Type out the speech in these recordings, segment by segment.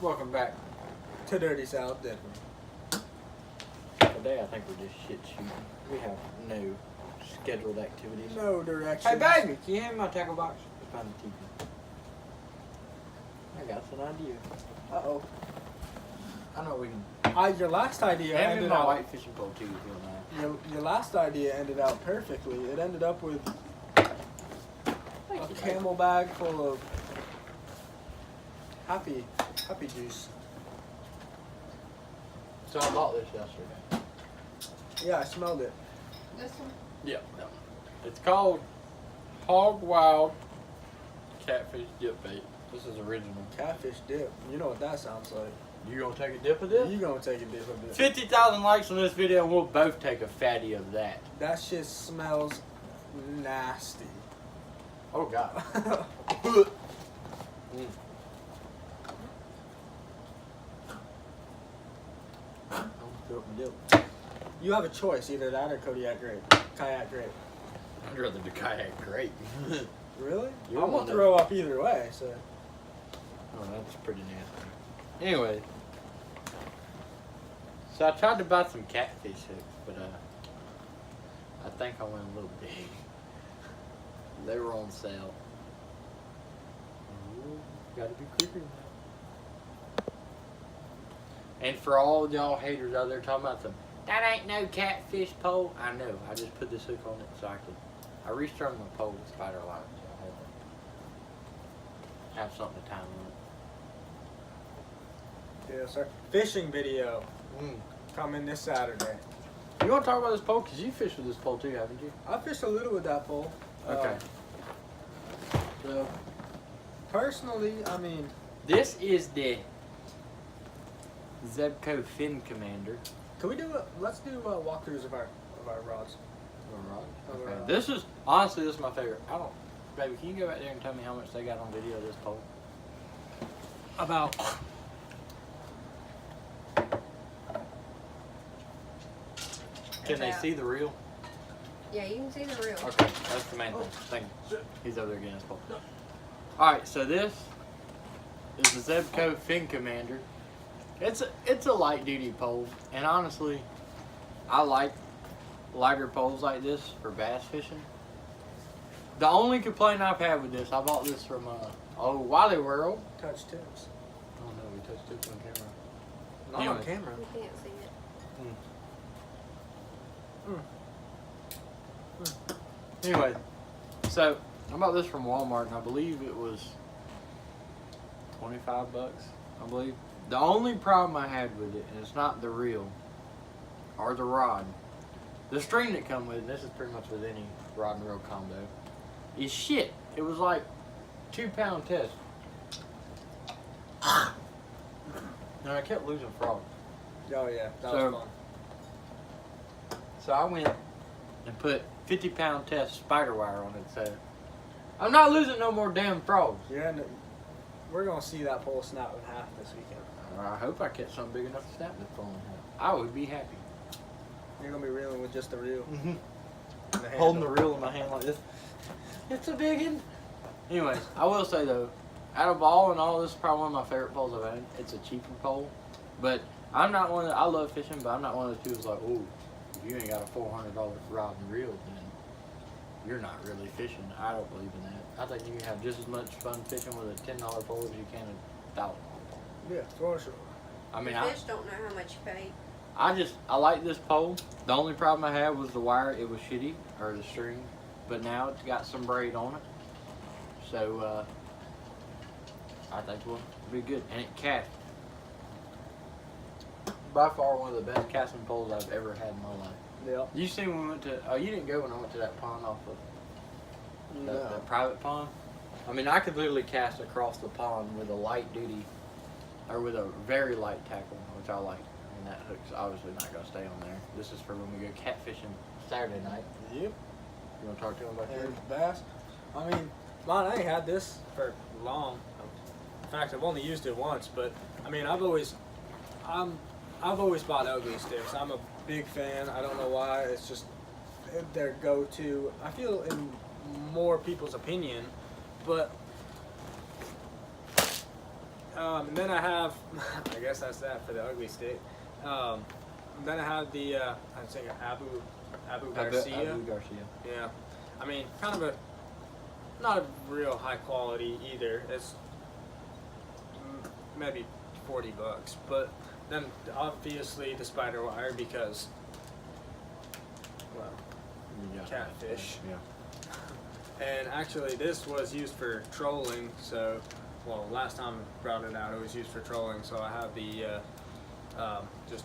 Welcome back. To Dirty South Denver. Today I think we're just shit shooting. We have no scheduled activities. No direction. Hey baby, can you hand me my tackle box? I found the TV. I got an idea. Uh-oh. I know we can. Your last idea Hand me ended my out. white fishing pole too, if you don't mind. Your last idea ended out perfectly. It ended up with Thank a you, camel bag full of happy juice. So I bought this yesterday. Yeah, I smelled it. This one? Yeah, that one. It's called Hog Wild Catfish Dip Bait. This is original. Catfish dip. You know what that sounds like. You gonna take a dip of this? You gonna take a dip of it. 50,000 likes on this video and we'll both take a fatty of that. That shit smells nasty. Oh God. Dip. You have a choice, either that or Kodiak grape. Kayak grape. I'd rather do kayak grape. Really? You're I'm one gonna of- throw up either way, so. Oh, that's pretty nasty. Anyway. So I tried to buy some catfish hooks, but I think I went a little big. They were on sale. Ooh, gotta be quicker than that. And for all y'all haters out there talking about that ain't no catfish pole. I know. I just put this hook on it so I restrung my pole with spider line. So I have something to tie on Yeah, sir. Fishing video it. coming this Saturday. You want to talk about this pole? Because you fished with this pole too, haven't you? I fished a little with that pole. Okay. So, Personally, I mean, this is the Zebco Fin Commander. can we do let's do walkthroughs of our rods. Okay. This is, honestly, this is my favorite. Baby, can you go back there and tell me how much they got on video of this pole? About Can they About- see the reel? Yeah, you can see the reel. Okay, that's the main thing. Thank you. He's over there getting his pole. Alright, so this is the Zebco Fin Commander. It's a light duty pole, and honestly, I like lighter poles like this for bass fishing. The only complaint I've had with this, I bought this from Wally World. touch tips. Oh no, we touched tips on camera. Not Anyway. on camera. You can't see it. Anyway, so I bought this from Walmart, and I believe it was 25 bucks. I believe. The only problem I had with it, and it's not the reel or the rod, the string that come with it. This is pretty much with any rod and reel combo. Is shit. It was like 2-pound test. And I kept losing frogs. Oh yeah, that So- was fun. So I went and put 50-pound test spider wire on it. So I'm not losing no more damn frogs. Yeah, we're gonna see that pole snap in half this weekend. I hope I catch something big enough to snap this phone in half. I would be happy. You're gonna be reeling with just the reel. Mm-hmm. and the Holding the handle. reel in my hand like this. It's a big one. Anyways, I will say though, out of all and all, this is probably one of my favorite poles I've had. It's a cheaper pole, but I'm not one that, I love fishing, but I'm not one of those people that's like, oh, if you ain't got a $400 rod and reel, then you're not really fishing. I don't believe in that. I think you can have just as much fun fishing with a $10 pole as you can a $1,000. Yeah, for sure. I mean, Fish don't know how much you paid. I like this pole. The only problem I had was the wire. It was shitty, or the string, but now it's got some braid on it. So, I think we'll be good. And it casts. By far one of the best casting poles I've ever had in my life. Yeah. You seen when we went to, you didn't go when I went to that pond off of, No. that private pond? I mean, I could literally cast across the pond with a light duty, or with a very light tackle, which I like. And that hook's obviously not going to stay on there. This is for when we go catfishing Saturday night. Yep. You want to talk to him about And that? bass. I mean, I ain't had this for long. In fact, I've only used it once, but I mean, I've always bought ugly sticks. I'm a big fan. I don't know why. It's just their go-to. I feel in more people's opinion, but And then I have, I guess that's that for the ugly stick. Then I have the, I'm saying Abu Garcia. Abu Garcia. Yeah. I mean, kind of not a real high quality either. It's maybe $40, but then obviously the spider wire because, well, catfish. Yeah. And actually this was used for trolling, so, well, last time I brought it out, it was used for trolling, so I have the, just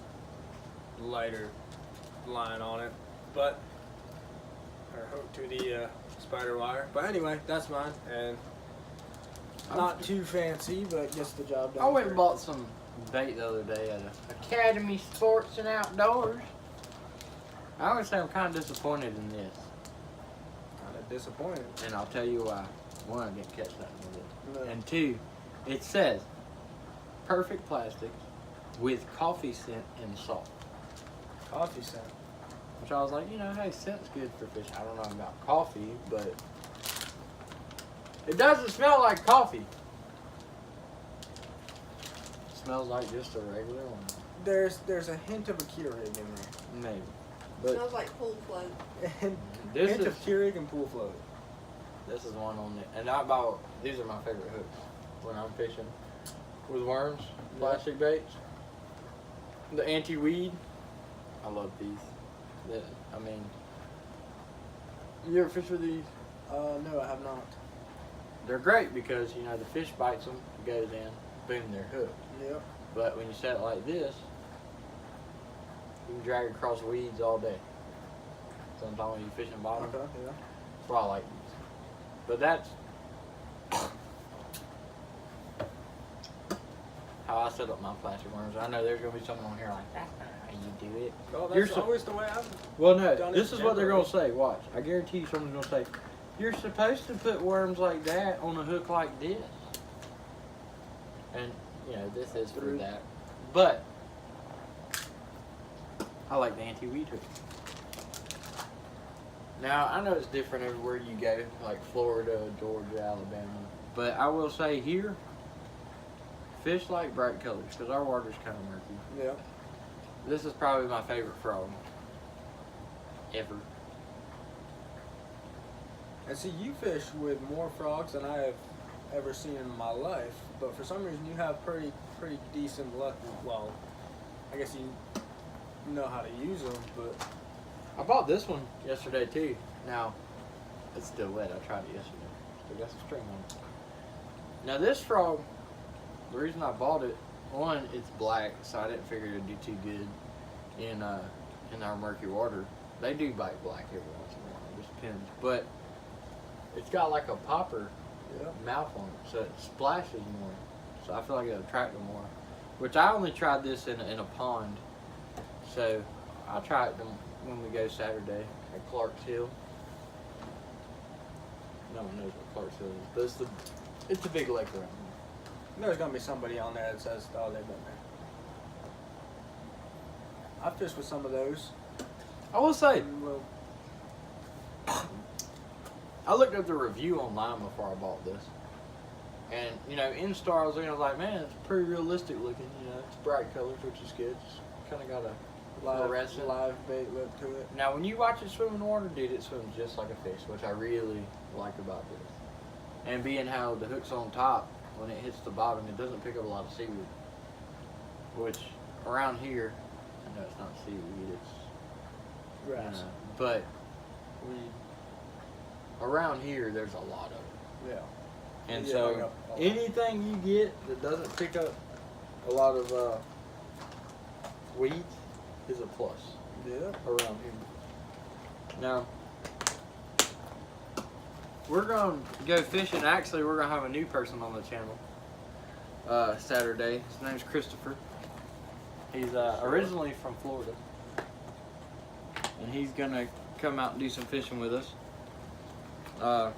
lighter line on it, but, or hooked to the, spider wire. But anyway, that's mine, and not too fancy, but gets the job done. I went and bought some bait the other day at Academy Sports and Outdoors. I would say I'm kind of disappointed in this. Kind of disappointed. And I'll tell you why. One, I didn't catch nothing with it. No. And two, it says perfect plastics with coffee scent and salt. Coffee scent. Which I was like, you know, hey, scent's good for fish. I don't know about coffee, but it doesn't smell like coffee. It smells like just a regular one. There's a hint of a Keurig in there. Maybe. But Smells like pool float. And This hint is- of Keurig and pool float. this is one on it. And I bought, these are my favorite hooks when I'm fishing with worms, plastic baits. The anti-weed, I love these. I mean, you ever fish with these? No, I have not. They're great because, you know, the fish bites them, goes in, boom, they're hooked. Yep. But when you set it like this, you can drag across weeds all day. Sometimes when you fishing bottom, Okay, yeah. that's why I like these. But that's how I set up my plastic worms. I know there's going to be someone on here like, that's not how you do it. Oh, You're that's so- always the way I've Well, no, Done this it is what they're going to generally. say. Watch. I guarantee you someone's going to say, you're supposed to put worms like that on a hook like this. And, you know, this is for True. that. But I like the anti-weed hook. Now, I know it's different everywhere you go, like Florida, Georgia, Alabama. But I will say here, fish like bright colors because our water's kind of murky. Yeah. This is probably my favorite frog ever. And see, you fish with more frogs than I have ever seen in my life, but for some reason you have pretty decent luck. Well, I guess you know how to use them, but I bought this one yesterday too. Now, it's still wet. I tried it yesterday. Still got some string on it. Now this frog, the reason I bought it, one, it's black, so I didn't figure it'd do too good in our murky water. They do bite black every once in a while. It just depends. But it's got like a popper yeah. mouth on it, so it splashes more. So I feel like it'll attract them more. Which I only tried this in a pond. So I'll try it when we go Saturday at Clark's Hill. No one knows what Clark's Hill is, but it's the big lake around here. There's gonna be somebody on there that says, "Oh, they've been there." I fished with some of those. I will say, Well, I looked up the review online before I bought this. And, you know, in-store I was looking, I was like, man, it's pretty realistic looking, you know, it's bright colors, which is good. It's kind of got a fluorescent. live bait look to it. Now, when you watch it swim in the water, dude, it swims just like a fish, which I really like about this. And being how the hook's on top, when it hits the bottom, it doesn't pick up a lot of seaweed. Which, around here, I know it's not seaweed, it's Grass. but around here, there's a lot of it. Yeah. And Yeah, so, like a- anything you get that doesn't pick up a lot of weeds is a plus Yeah. around here. Now, we're going to go fishing. Actually, we're going to have a new person on the channel Saturday. His name's Christopher. He's originally from Florida. And he's going to come out and do some fishing with us. I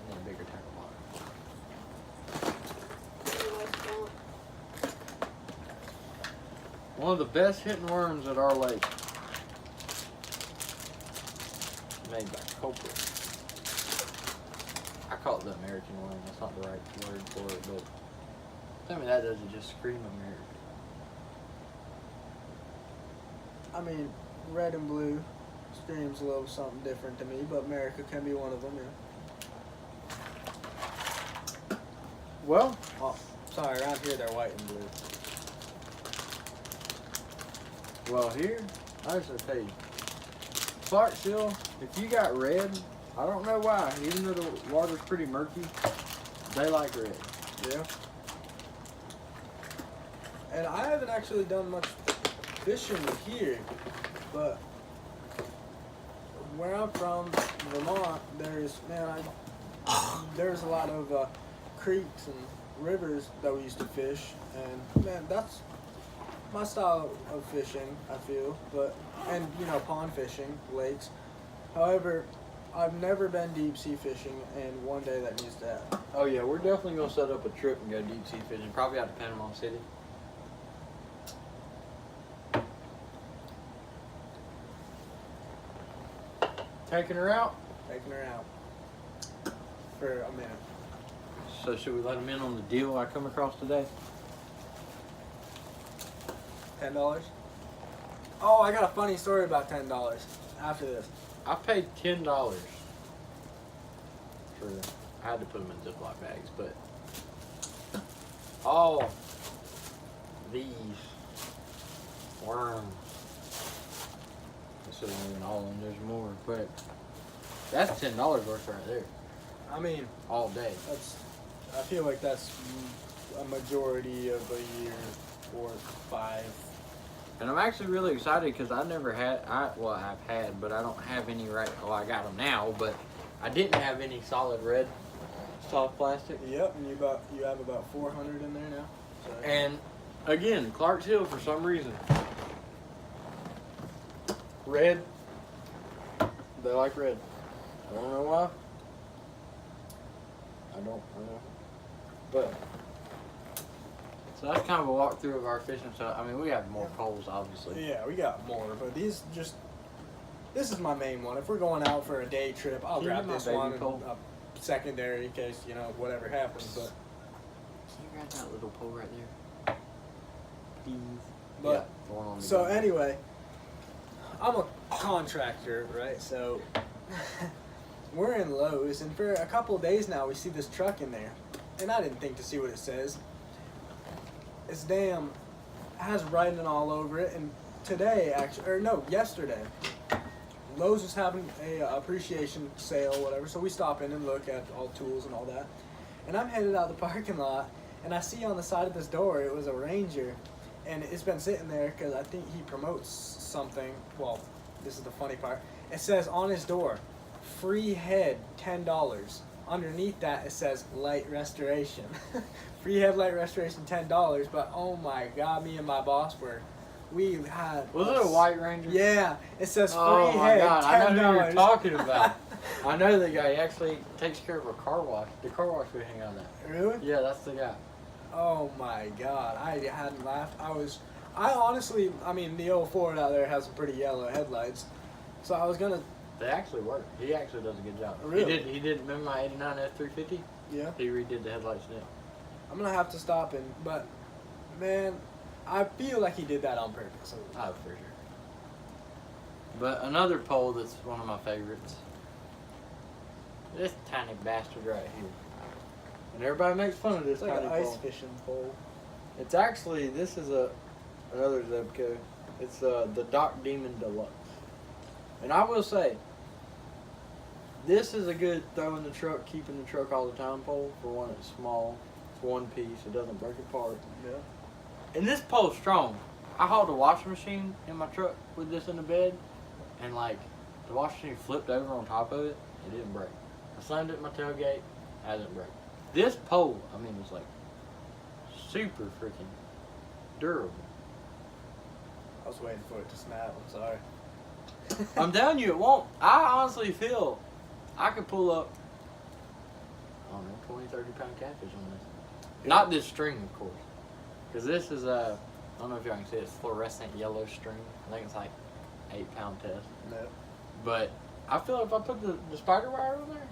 need a bigger tackle box. One of the best hitting worms at our lake. Made by Culprit. I call it the American one. That's not the right word for it, but tell me that doesn't just scream American. I mean, red and blue screams a little something different to me, but America can be one of them, yeah. Well, Oh, sorry, around here they're white and blue. well here, I was gonna tell you, Clarksville, if you got red, I don't know why, even though the water's pretty murky, they like red. Yeah. And I haven't actually done much fishing here, but where I'm from, Vermont, there's a lot of creeks and rivers that we used to fish, and man, that's my style of fishing, I feel. But and pond fishing, lakes. However, I've never been deep sea fishing, and one day that needs to happen. Oh yeah, we're definitely gonna set up a trip and go deep sea fishing, probably out to Panama City. Taking her out. Taking her out for a minute. So should we let him in on the deal I come across today? $10? Oh, I got a funny story about $10 after this. I paid $10 for. I had to put them in Ziploc bags, but all these worms. This isn't even all of them. There's more, but that's $10 worth right there, I mean, all day. I feel like that's a majority of a year or 5. And I'm actually really excited because I've had, but I don't have any right. Well, I got them now, but I didn't have any solid red soft plastic. Yep, and you have about 400 in there now. So. And again, Clarksville for some reason, red. They like red. I don't know why. I don't know. But so that's kind of a walkthrough of our fishing stuff. I mean, we have more poles, obviously. Yeah, we got more, but this is my main one. If we're going out for a day trip, I'll Can you grab get my this baby one, pole? and secondary in case whatever happens. But Can you grab that little pole right there? Please. But Yeah, the one on the so ground. anyway, I'm a contractor, right? So we're in Lowe's, and for a couple of days now, we see this truck in there, and I didn't think to see what it says. It's has writing all over it, and yesterday, Lowe's was having a appreciation sale, whatever. So we stop in and look at all tools and all that, and I'm headed out the parking lot, and I see on the side of this door it was a Ranger, and it's been sitting there because I think he promotes something. Well, this is the funny part. It says on his door, free head, $10. Underneath that it says light restoration. Free head light restoration, $10. But oh my God, me and my boss we had. Was it a White Ranger? Yeah, it says free Oh my head, God, $10. I know who you're talking about. I know the guy. He actually takes care of a car wash. The car wash we hang out at. Really? Yeah, that's the guy. Oh my God, I hadn't laughed. I honestly, I mean, the old Ford out there has some pretty yellow headlights, so I was gonna. They actually work. He actually does a good job. Really? He did. Remember my '89 F350? Yeah. He redid the headlights in it. I'm gonna have to stop him, but man, I feel like he did that on purpose. Oh, for sure. But another pole that's one of my favorites. This tiny bastard right here. And everybody makes fun of this It's like tiny an ice pole. fishing pole. It's actually, this is another Zebco. It's the Doc Demon Deluxe. And I will say, this is a good throw in the truck, keep in the truck all the time pole. For one, it's small. It's one piece. It doesn't break apart. Yeah. And this pole's strong. I hauled a washing machine in my truck with this in the bed, and like the washing machine flipped over on top of it. It didn't break. I slammed it in my tailgate. Hasn't break. This pole, I mean, it's like super freaking durable. I was waiting for it to snap. I'm sorry. I'm telling you, it won't. I honestly feel I could pull up, I don't know, 20, 30 pound catfish on this. Yeah. Not this string, of course. Because this is I don't know if y'all can see it, it's fluorescent yellow string. I think it's like 8 pound test. No. But I feel if I put the spider wire on there,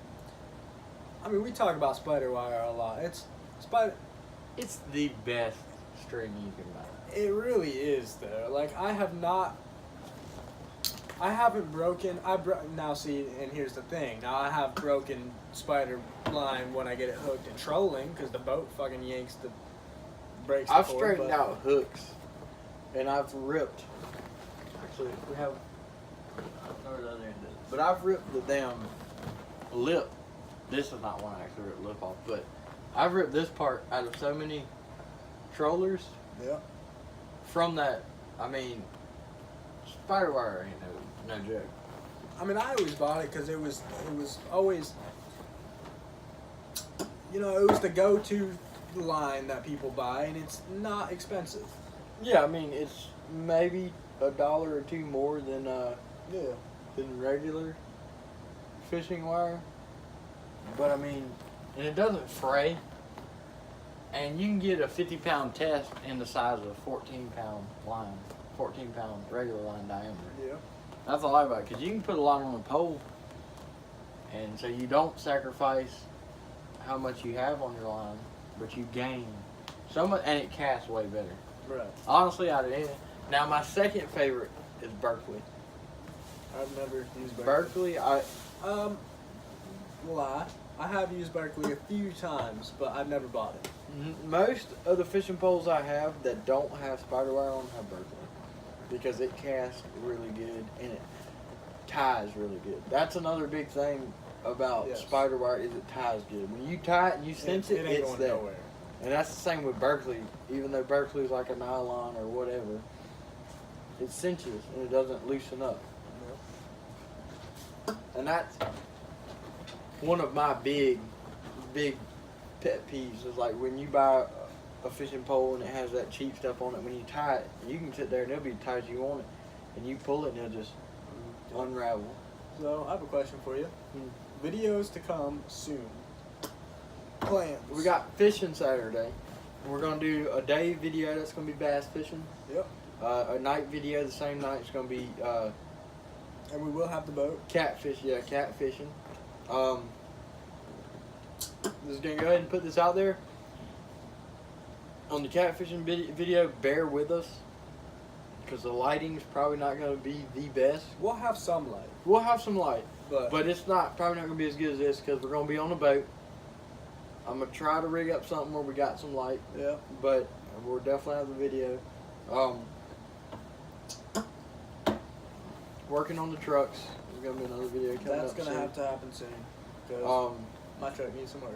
I mean, we talk about spider wire a lot. It's spider. It's the best string you can buy. It really is, though. Like, I haven't broken. Now see, and here's the thing. Now I have broken spider line when I get it hooked in trolling because the boat fucking yanks the breaks. I've the cord, straightened but- out hooks, and I've ripped. Actually, we have. I don't know where the other end is, but I've ripped the damn lip. This is not one I actually ripped the lip off, but I've ripped this part out of so many trollers. Yeah. From that, I mean, spider wire ain't no joke. I mean, I always bought it because it was always, it was the go-to line that people buy, and it's not expensive. Yeah, I mean it's maybe $1 or $2 more than Yeah. than regular fishing wire, but I mean, and it doesn't fray. And you can get a 50-pound test in the size of a 14-pound line, 14-pound regular line diameter. Yeah. That's all I like about it, because you can put a line on a pole, and so you don't sacrifice how much you have on your line, but you gain so much, and it casts way better. Right. Honestly, out of any. Now, my second favorite is Berkeley. I've never used Berkeley, Lie. I have used Berkeley a few times, but I've never bought it. most of the fishing poles I have that don't have spider wire on have Berkeley, because it casts really good and it ties really good. That's another big thing about Yes. spider wire is it ties good. When you tie it and you sense it, ain't it's going there. nowhere. And that's the same with Berkeley. Even though Berkeley's like a nylon or whatever, it cinches and it doesn't loosen up. And that's one of my big pet peeves is like when you buy a fishing pole and it has that cheap stuff on it, when you tie it, you can sit there and it'll be tight as you want it. And you pull it and it'll just unravel. So I have a question for you. Videos to come soon. Plans. We got fishing Saturday. We're going to do a day video that's going to be bass fishing. Yep. A night video the same night is going to be And we will have the boat. catfishing. Just going to go ahead and put this out there. On the catfishing video, bear with us, because the lighting's probably not going to be the best. We'll have some light. We'll have some light, But but it's probably not going to be as good as this, because we're going to be on a boat. I'm going to try to rig up something where we got some light, yeah. but we'll definitely have the video. Working on the trucks. There's going to be another video coming That's up gonna soon. have to happen soon. Because Um, my truck needs some work.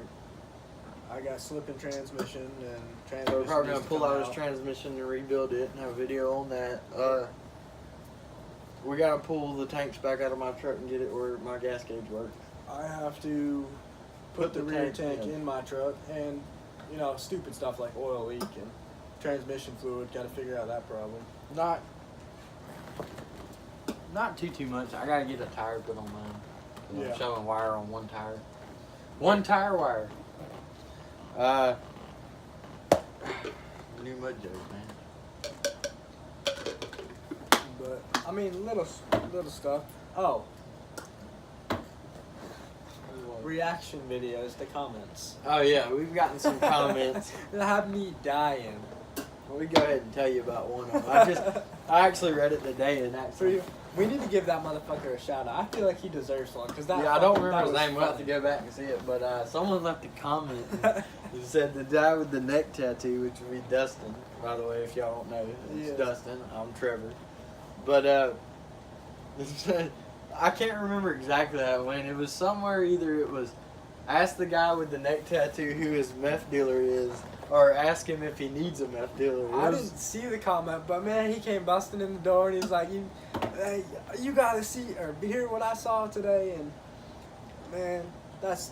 I got slipping transmission and transmission. So we're probably needs gonna to pull come out his transmission and rebuild it and have a video on that. We gotta pull the tanks back out of my truck and get it where my gas gauge works. I have to put the rear tank in. in my truck, and stupid stuff like oil leak and transmission fluid. Got to figure out that problem. Not too much. I gotta get a tire put on mine. 'Cause Yeah. I'm showing wire on one tire. One tire wire. New mud joke, man. But I mean, little stuff. Oh, reaction videos to comments. Oh yeah, we've gotten some comments. That have me dying. Well, we go ahead and tell you about one of them. I actually read it today and actually. We need to give that motherfucker a shout out. I feel like he deserves one because that. Yeah, I don't remember that his was name. We'll have to funny. go back and see it. But someone left a comment and said the guy with the neck tattoo, which would be Dustin, by the way, if y'all don't know. It's Yes. Dustin. I'm Trevor. But I can't remember exactly how it went. It was somewhere, either it was ask the guy with the neck tattoo who his meth dealer is, or ask him if he needs a meth dealer. It I was- didn't see the comment, but man, he came busting in the door and he was like, "You gotta see or hear what I saw today," and man, that's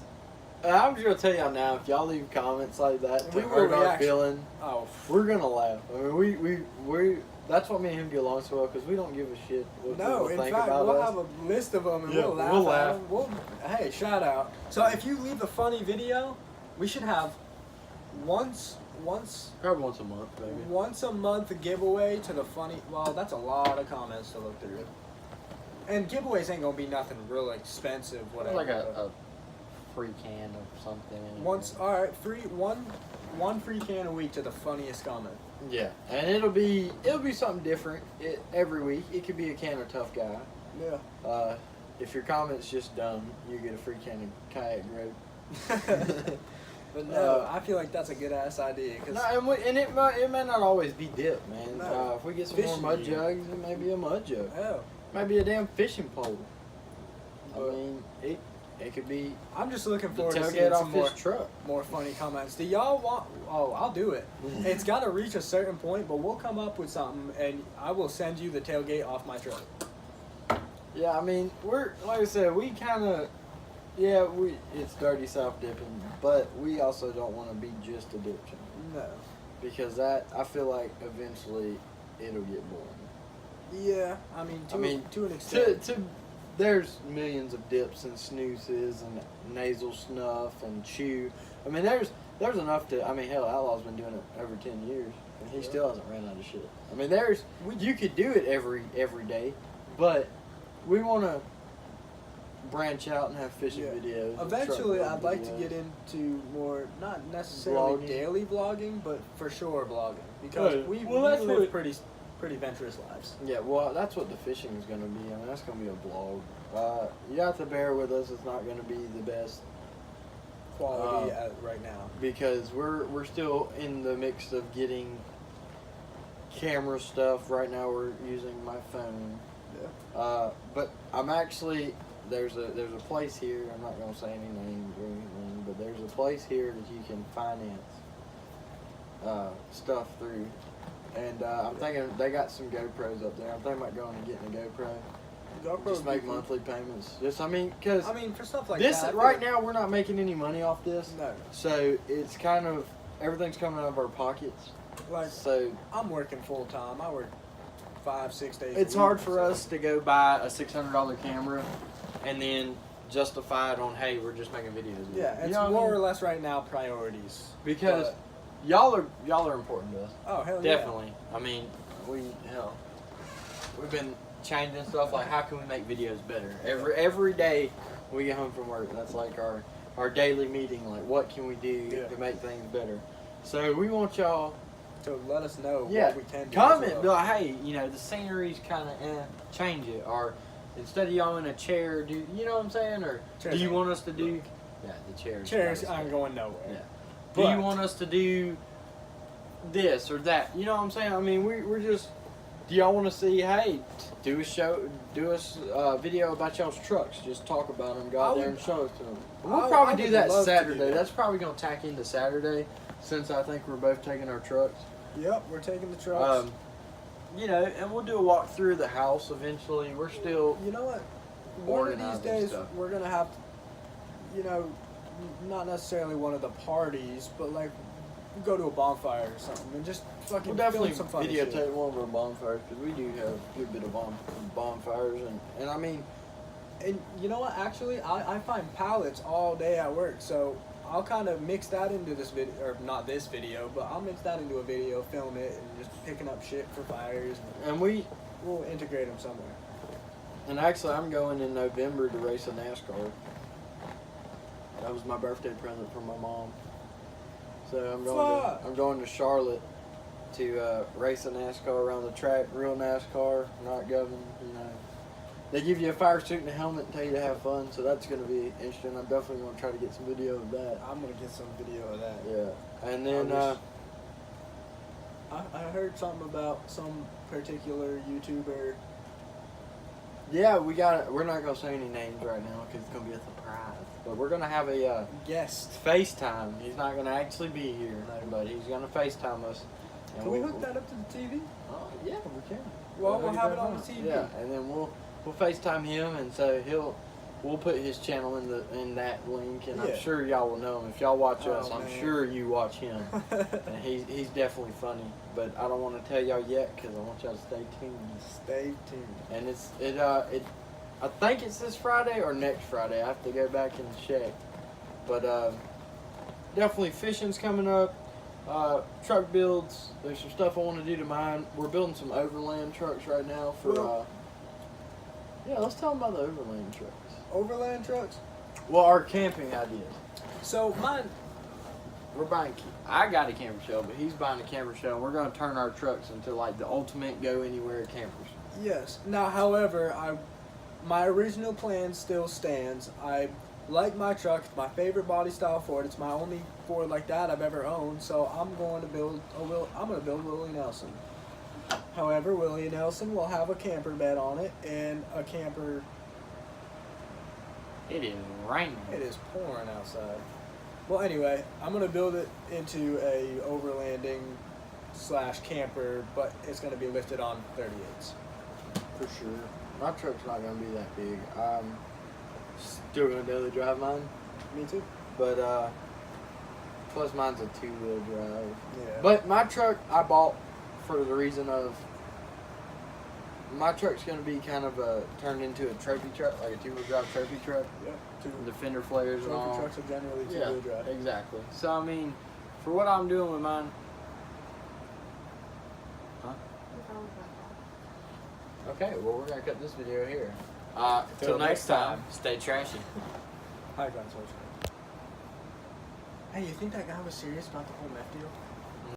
I'm just gonna tell y'all now, if y'all leave comments like that to We will hurt our react. feeling, oh. we're gonna laugh. I mean, we that's what me and him get along so well, because we don't give a shit what No, people in think fact, about we'll us. have a list of them and Yeah, we'll laugh. we'll at laugh. them. Hey, shout out. So if you leave a funny video, we should have once Probably once a month, maybe. once a month giveaway to the funny. Well, that's a lot of comments to look through. And giveaways ain't gonna be nothing real expensive, whatever. Like a free can of something. Once, all right, one free can a week to the funniest comment. Yeah, and it'll be something different every week. It could be a can of Tough Guy. Yeah. If your comment's just dumb, you get a free can of Kayak Grape. But no, I feel like that's a good ass idea. Cause No, and it may not always be dip, man. No. If we get some Fishing more mud gear. jugs, it may be a mud jug. hell, Might be a damn fishing pole. I But- mean, it could be I'm just looking the forward to tailgate seeing off some this truck. more funny comments. Do y'all want? Oh, I'll do it. It's got to reach a certain point, but we'll come up with something, and I will send you the tailgate off my truck. Yeah, I mean, we're like I said, we kind of, it's dirty south dipping, but we also don't want to be just a dip channel No. because that I feel like eventually it'll get boring. Yeah, I mean, to an To, extent. there's millions of dips and snoozes and nasal snuff and chew. I mean, there's enough to. I mean, hell, Outlaw's been doing it over 10 years, and he still hasn't ran out of shit. I mean, you could do it every day, but we want to branch out and have fishing Yeah. videos. and Eventually, truck I'd like to videos. get into more, not necessarily Vlogging. daily vlogging, but for sure vlogging, because Right. we Well, that's live what- pretty venturous lives. Yeah, well, that's what the fishing is going to be. I mean, that's going to be a vlog. You have to bear with us. It's not going to be the best Quality right now. because we're still in the mix of getting camera stuff. Right now, we're using my phone. Yeah. But I'm actually there's a place here. I'm not going to say any names or anything, but there's a place here that you can finance stuff through. And I'm thinking they got some GoPros up there. I'm thinking about going and getting a GoPro. GoPro Just would be make cool. monthly payments. Because I mean, for stuff like this that. I feel right like- now we're not making any money off this. No. So it's kind of everything's coming out of our pockets. Like, So I'm working full time. I work 5-6 days. it's a week, hard for so- us to go buy a $600 camera and then justify it on, hey, we're just making videos. with Yeah, it. it's You know what I more mean? or less right now priorities. Because But- y'all are important to us. oh hell yeah. Definitely. I mean, we've been changing stuff like how can we make videos better. Every day we get home from work, that's like our daily meeting. Like what can we do Yeah. to make things better? So we want y'all So let us know Yeah, what we can do. comment, as be well. like, hey, the scenery's kind of change it, or instead of y'all in a chair, do you know what I'm saying, or Chairs do you ain't want us to do? look. Yeah, the chairs. Chairs gotta aren't stay. going nowhere. Yeah. But- Do you want us to do this or that? You know what I'm saying? I mean, we're just. Do y'all want to see? Hey, do a video about y'all's trucks. Just talk about them. Go out there and show it to them. We'll I probably would do that love to do Saturday. that. That's probably gonna tack into Saturday, since I think we're both taking our trucks. Yep, we're taking the trucks. And we'll do a walk through the house eventually. We're still. You know what? One of these Organizing days, stuff. we're gonna have, not necessarily one of the parties, but like go to a bonfire or something and just fucking We'll definitely film some funny videotape shit. one of our bonfires because we do have a good bit of bonfires and I mean. And you know what? Actually, I find pallets all day at work, so I'll kind of mix that into this video, or not this video, but I'll mix that into a video, film it, and just picking up shit for fires. And We'll integrate them somewhere. And actually, I'm going in November to race a NASCAR. That was my birthday present from my mom. So I'm going to Charlotte to race a NASCAR around the track, real NASCAR, not governed. They give you a fire suit and a helmet and tell you to have fun. So that's going to be interesting. I'm definitely going to try to get some video of that. I'm gonna get some video of that. Yeah, and then I heard something about some particular YouTuber. yeah, we're not going to say any names right now because it's going to be a surprise. But we're going to have a Guest. FaceTime. He's not going to actually be here, but he's going to FaceTime us. And Can we hook that up to the TV? Oh, yeah, we can. Well, we'll hook have that it on up. the TV. Yeah, and then we'll FaceTime him, and so we'll put his channel in that link, and Yeah. I'm sure y'all will know him. If y'all watch Oh, us, I'm man. sure you watch him. And he's definitely funny, but I don't want to tell y'all yet because I want y'all to stay tuned. Stay tuned. And I think it's this Friday or next Friday. I have to go back and check. But definitely fishing's coming up. Truck builds. There's some stuff I want to do to mine. We're building some overland trucks right now for. Well- Yeah, let's tell them about the overland trucks. Overland trucks. Well, our camping ideas. So mine. We're buying. I got a camper shell, but he's buying a camper shell. And we're gonna turn our trucks into like the ultimate go anywhere campers. Yes. Now, however, my original plan still stands. I like my truck. It's my favorite body style Ford. It's my only Ford like that I've ever owned. So I'm going to build Willie Nelson. However, Willie Nelson will have a camper bed on it and a camper. It is raining. It is pouring outside. Well, anyway, I'm gonna build it into a overlanding / camper, but it's gonna be lifted on 38s. For sure. My truck's not gonna be that big. I'm still gonna daily drive mine, Me too. but plus mine's a 2-wheel drive. Yeah. But my truck I bought for the reason of my truck's gonna be kind of turned into a trophy truck, like a 2-wheel drive trophy truck. yeah, The fender flares and all. trophy trucks are generally Yeah, 2-wheel drive. exactly. So I mean, for what I'm doing with mine. Okay, well we're gonna cut this video here. Till next time, stay trashy. Hi guys, hey, you think that guy was serious about the whole meth deal?